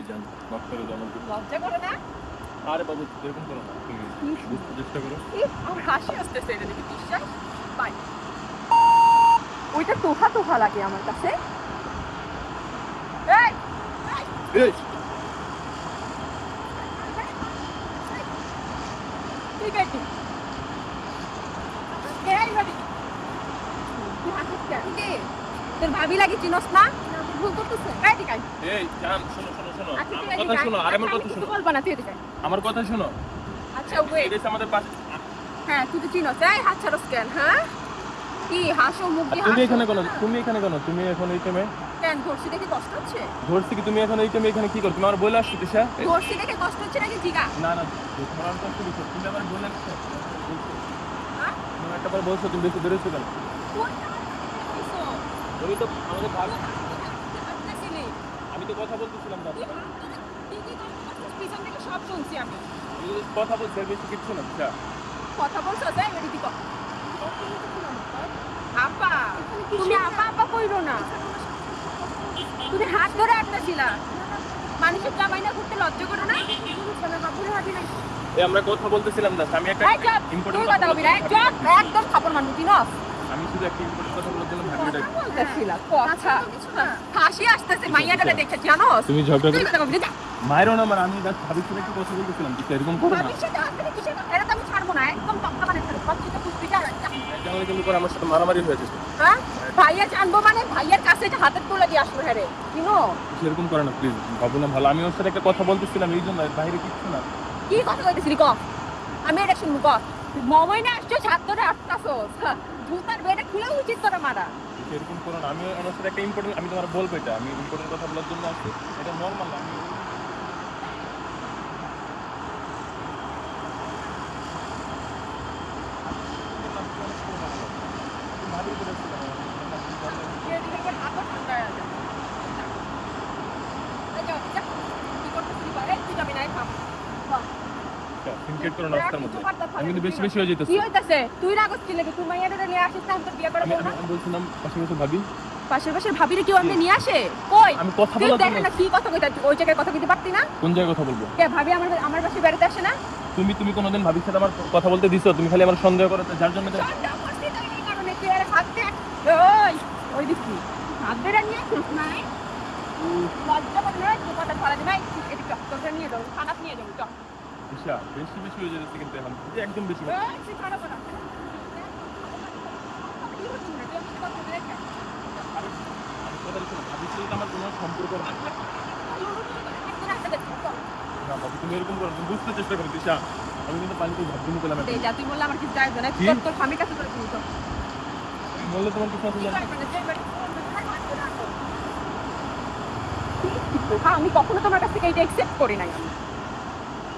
জান মাফ করে দাও আমাকে। লজ্জা করে না? আরে বাবু এরকম করো না, প্লিজ বুঝতে চেষ্টা করো। আমার হাসি আসতেছে, এটা দেখে বিশ্বাস পাই। ওইটা তোফা তোফা লাগে আমার কাছে। এই এই তুই বেটি এই বেটি তুই হাসিস কেন? তোর ভাবি লাগে চিনস না? ভুল করতেছে। এই ঠিক আছে। এই জান শোনো শোনো শোনো আচ্ছা, তুই আমার এদিকে কথা আয়। শোনো, আর আমার কথা কিছু শোনো, বলবা না, তুই এদিকে আয়। আমার কথা শোনো। আচ্ছা ওয়েট, এটা আমাদের পাশে। হ্যাঁ তুই তো চিনস। এই হাত ছাড়স কেন? হ্যাঁ কি হাসো, মুখ দিয়ে তুমি হাসো। এখানে কেন? তুমি এখানে কেন? তুমি এখন এই টাইমে কেন ধরছি দেখে কষ্ট হচ্ছে? ধরছি কি? তুমি এখন এই টাইমে এখানে কি করো? তুমি আমার বলে আসছো দিশা? ধরছি দেখে কষ্ট হচ্ছে নাকি জিগা? না না তোমার আর কষ্ট দিচ্ছ, তুমি আমার বলে আসছো। হ্যাঁ তুমি একটা বার বলছো, তুমি বেশি ধরেছো কেন? তুমি তো আমাদের ভাগ, আমি তো কথা বলতেছিলাম না। পিছন থেকে সব শুনছি আমি। তুমি যদি কথা বলছো এর বেশি কিচ্ছু না দিশা। কথা বলছো যাই এদিকে কর। আপা তুমি আপা আপা কইরো না, তুমি হাত ধরে আটকাছিলা। মানুষের জামাই না করতে লজ্জা করো না? বাবুর হাতে নাই। এই আমরা কথা বলতেছিলাম না, আমি একটা এই চুপ, ইম্পর্টেন্ট তুই কথা বলবি না, এই চুপ, একদম খাবার মানবি চিনস? আমি শুধু একটা ইম্পর্টেন্ট কথা বলার জন্য ভাবিটা। বলতেছিলা কথা হাসি আসতেছে মাইয়াটারে দেখে জানোস? তুমি ঝগড়া তুই করে কথা বলবি না। মাইরো না, মানে আমি জাস্ট ভাবির সাথে একটু কথা বলতেছিলাম, দিশা এরকম করো না। ভাবির সাথে হাত ধরে কিসের কথা? এটা তো আমি ছাড়বো না, একদম টক্কা বানিয়ে ছাড়বো। বাচ্চাটা কুস্তিটা জামাই কিন্তু করে আমার সাথে মারামারি হয়েছে। হ্যাঁ ভাইয়া জানবো মানে ভাইয়ার কাছে এটা হাতের তুলে দিয়ে আসবো। হ্যাঁ রে চিনো? সেরকম করে না প্লিজ, ভাবো না ভালো। আমি ওর সাথে একটা কথা বলতেছিলাম এই জন্য, বাইরে কিচ্ছু না। কি কথা কইতেছিলি ক? আমি এটা শুনবো ক? মমই না আসছো ছাদ ধরে আটকাছোস, জুতার বেড়ে খুলে উচিত তোরা মারা। সেরকম করো না, আমি ওর সাথে একটা ইম্পর্টেন্ট, আমি তোমার বলবো এটা, আমি ইম্পর্টেন্ট কথা বলার জন্য আসছি, এটা নর্মাল না। আমি ভাবির করে এদিকে করে হাতও ঠান্ডা হয়ে যায়। এই যাও, যা। কি করতেছিলি বল? এই তুই যাবি না, এই থাম। সিনক্রেট করো না রাস্তার মধ্যে। আমি কিন্তু বেশি বেশি হয়ে কি যেতেছি। হইতাছে? তুই রাগ হচ্ছিস নাকি? তুই মাইয়াটা নিয়ে আসিস না, আমি তোর বিয়ে করে আমি বলবো না? আমি বলছিলাম পাশে বসে ভাবি, পাশের পাশের ভাবিরে কেউ আমি নিয়ে আসে? কই? আমি কথা তুই বলার দেখে জন্য। না কি কথা কইতা? ওই জায়গায় কথা কইতে পারতি না? কোন জায়গায় কথা বলবো? কে ভাবি আমার বাসায় বেড়াতে আসে না? তুমি কোনোদিন ভাবির সাথে আমার কথা বলতে দিছো? তুমি খালি আমার সন্দেহ করো, যার জন্য তো- সন্দেহ করছিস তুই এই কারণে তুই আরে হাত দে। ওই দেখি হাত বেড়া নিয়ে আসিস নাই? লজ্জা করে না? তুই কথা ছড়া দিবি। এদিকে তোকে নিয়ে যাবো, থানাত নিয়ে যাবো, চল। দিশা, বেশি বেশি হয়ে যাচ্ছে কিন্তু এখন, এই একদম বেশি। তুই খারাপ না। কি হচ্ছে না? তুই আমাকে কথা বলে রেখে। আমি কথা দিচ্ছি না, ভাবির সাথে তো আমার কোনো সম্পর্ক না। একদিন আসতে দে, চল। না বাবু, তুমি এরকম করো, তুমি বুঝতে চেষ্টা করো দিশা। আমি কিন্তু পানিতে ভাবতে পেলাম দে এখন। যা, তুই বললে আমার কিছু যায় না। কি? তোর স্বামীর কাছে তোর কিছু বললে তোমার কিছু আসলে আমি কখনো তোমার কাছ থেকে এটা একসেপ্ট করি নাই।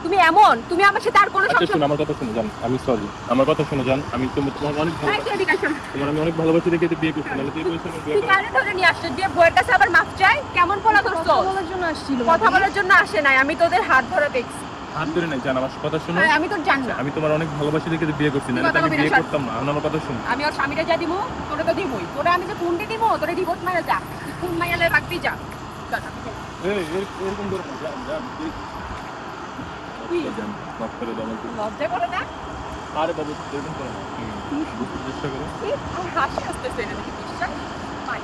তুমি এমন, তুমি আমার সাথে আর কোনো আচ্ছা সংসার। শোনো, আমার কথা শুনে যান, আমি সরি, আমার কথা শুনে যান। আমি তোমার অনেক ভালো, এই তুই এদিকে আয়, শোন। তোমার আমি অনেক ভালোবাসি দেখে তো বিয়ে করছি, নাহলে তুই বলছিস আমি বিয়ে তুই করব। কারে ধরে নিয়ে আসছিস? দিয়ে বউয়ের কাছে আবার মাপ চাই? কেমন পোলা ধরছো? কথা বলার জন্য আসছিল। কথা বলার জন্য আসে নাই, আমি তোদের হাত ধরে দেখছি। হাত ধরে নাই, জান আমার কথা শুনো। হ্যাঁ, আমি তোর জানি না। আমি তোমার অনেক ভালোবাসি দেখে তো বিয়ে করছি, নাহলে তো আমি বিয়ে করতাম না। আমার কথা শুনো। আমি ওর স্বামীরে যা দিমু, তোরে তো দিমুই। তোরে আমি যে কুন্ডি দিমু, তোরে দিবত মারা যা। তুই কোন মাইয়ালে রাখবি যা। যা, যা, যা। এরকম করো না, জান জান জান, মাফ করে দাও আমাকে। লজ্জা করে না? আরে বাবু এরকম করো না, বুঝতে চেষ্টা করো। আমার হাসি আসতেছে, এটা দেখে বিশ্বাস পাই।